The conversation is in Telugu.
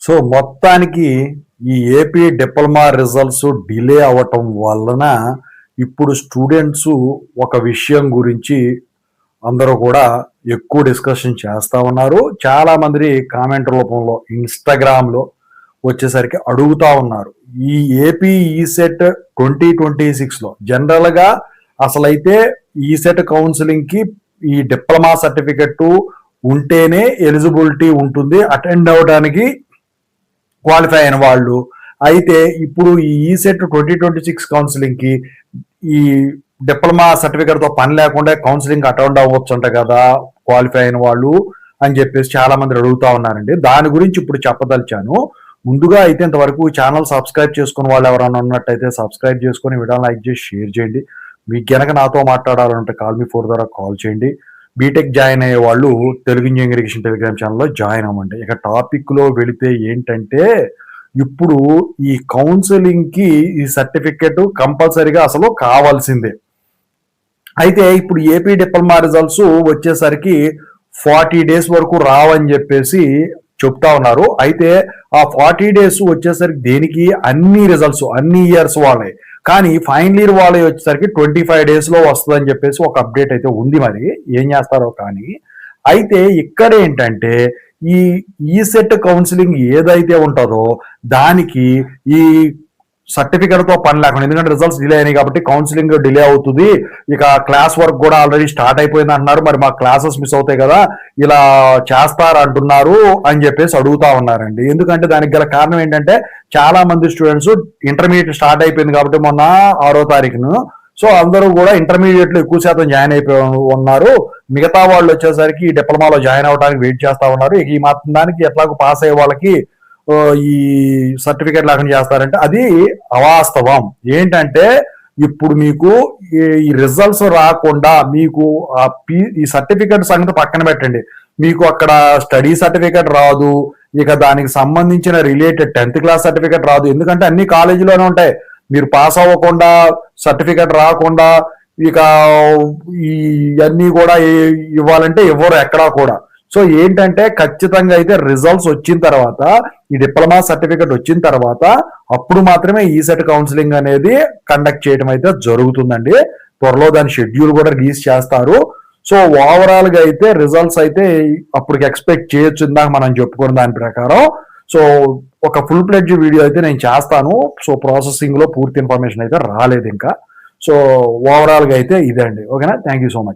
సో మొత్తానికి ఈ ఏపీ డిప్లొమా రిజల్ట్స్ డిలే అవ్వటం వలన ఇప్పుడు స్టూడెంట్స్ ఒక విషయం గురించి అందరూ కూడా ఎక్కువ డిస్కషన్ చేస్తూ ఉన్నారు. చాలా మంది కామెంట్ రూపంలో ఇన్స్టాగ్రామ్లో వచ్చేసరికి అడుగుతా ఉన్నారు. ఈ ఏపీ ఈసెట్ 2026లో జనరల్గా అసలైతే ఈసెట్ కౌన్సిలింగ్కి ఈ డిప్లొమా సర్టిఫికెట్ ఉంటేనే ఎలిజిబిలిటీ ఉంటుంది అటెండ్ అవ్వడానికి క్వాలిఫై అయిన వాళ్ళు. అయితే ఇప్పుడు ఈ ఈసెట్ 2026 కౌన్సిలింగ్కి ఈ డిప్లొమా సర్టిఫికేట్తో పని లేకుండా కౌన్సిలింగ్ అటెండ్ అవ్వచ్చు అంట కదా క్వాలిఫై అయిన వాళ్ళు అని చెప్పేసి చాలా మంది అడుగుతా ఉన్నారండి. దాని గురించి ఇప్పుడు చెప్పదలిచాను. ముందుగా అయితే ఇంతవరకు ఛానల్ సబ్స్క్రైబ్ చేసుకున్న వాళ్ళు ఎవరైనా ఉన్నట్టయితే సబ్స్క్రైబ్ చేసుకుని వీడియో లైక్ చేసి షేర్ చేయండి. మీకు గనక నాతో మాట్లాడాలంటే కాల్ మీ 4 ద్వారా కాల్ చేయండి. బీటెక్ జాయిన్ అయ్యే వాళ్ళు తెలుగు ఇంజనీరింగ్ ఇరిగేషన్ టెలిగ్రామ్ ఛానల్లో జాయిన్ అవ్వండి. ఇక టాపిక్లో వెళితే ఏంటంటే ఇప్పుడు ఈ కౌన్సిలింగ్కి ఈ సర్టిఫికెట్ కంపల్సరీగా అసలు కావాల్సిందే. అయితే ఇప్పుడు ఏపీ డిప్లొమా రిజల్ట్స్ వచ్చేసరికి 40 డేస్ వరకు రావని చెప్పేసి చెప్తా ఉన్నారు. అయితే ఆ 40 డేస్ వచ్చేసరికి దేనికి అన్ని రిజల్ట్స్ అన్ని ఇయర్స్ వాళ్ళే, కానీ ఫైనల్ ఇయర్ వాళ్ళే వచ్చేసరికి 25 డేస్లో వస్తుందని చెప్పేసి ఒక అప్డేట్ అయితే ఉంది. మరి ఏం చేస్తారో కానీ. అయితే ఇక్కడ ఏంటంటే ఈ ఈసెట్ కౌన్సిలింగ్ ఏదైతే ఉంటుందో దానికి ఈ సర్టిఫికేట్తో పని లేకుండా, ఎందుకంటే రిజల్ట్స్ డిలే అయినాయి కాబట్టి కౌన్సిలింగ్ డిలే అవుతుంది. ఇక క్లాస్ వర్క్ కూడా ఆల్రెడీ స్టార్ట్ అయిపోయింది అంటున్నారు. మరి మా క్లాసెస్ మిస్ అవుతాయి కదా, ఇలా చేస్తారు అంటున్నారు అని చెప్పేసి అడుగుతా ఉన్నారండి. ఎందుకంటే దానికి గల కారణం ఏంటంటే చాలా మంది స్టూడెంట్స్ ఇంటర్మీడియట్ స్టార్ట్ అయిపోయింది కాబట్టి మొన్న 6వ తారీఖును, సో అందరూ కూడా ఇంటర్మీడియట్లో ఎక్కువ శాతం జాయిన్ అయిపోయి ఉన్నారు. మిగతా వాళ్ళు వచ్చేసరికి డిప్లొమాలో జాయిన్ అవ్వడానికి వెయిట్ చేస్తా ఉన్నారు. ఇక ఈ మాత్రం దానికి ఎట్లాగో పాస్ అయ్యే వాళ్ళకి ఈ సర్టిఫికేట్ లేకుండా చేస్తారంటే అది అవాస్తవం. ఏంటంటే ఇప్పుడు మీకు ఈ రిజల్ట్స్ రాకుండా మీకు ఈ సర్టిఫికేట్ సంగతి పక్కన పెట్టండి, మీకు అక్కడ స్టడీ సర్టిఫికేట్ రాదు, ఇక దానికి సంబంధించిన రిలేటెడ్ 10th క్లాస్ సర్టిఫికేట్ రాదు. ఎందుకంటే అన్ని కాలేజీలోనే ఉంటాయి. మీరు పాస్ అవ్వకుండా సర్టిఫికేట్ రాకుండా ఇక ఇవన్నీ కూడా ఇవ్వాలంటే ఇవ్వరు ఎక్కడా కూడా. సో ఏంటంటే ఖచ్చితంగా అయితే రిజల్ట్స్ వచ్చిన తర్వాత ఈ డిప్లొమా సర్టిఫికేట్ వచ్చిన తర్వాత అప్పుడు మాత్రమే ఈసెట్ కౌన్సిలింగ్ అనేది కండక్ట్ చేయడం అయితే జరుగుతుందండి. త్వరలో దాని షెడ్యూల్ కూడా రిలీజ్ చేస్తారు. సో ఓవరాల్ గా అయితే రిజల్ట్స్ అయితే అప్పటికి ఎక్స్పెక్ట్ చేయొచ్చు. ఇందాక మనం చెప్పుకున్న దాని ప్రకారం. సో ఒక ఫుల్ ప్లెడ్జ్ వీడియో అయితే నేను చేస్తాను. సో ప్రాసెసింగ్ లో పూర్తి ఇన్ఫర్మేషన్ అయితే రాలేదు ఇంకా. సో ఓవరాల్ గా అయితే ఇదే అండి. ఓకేనా, థ్యాంక్ యూ సో మచ్.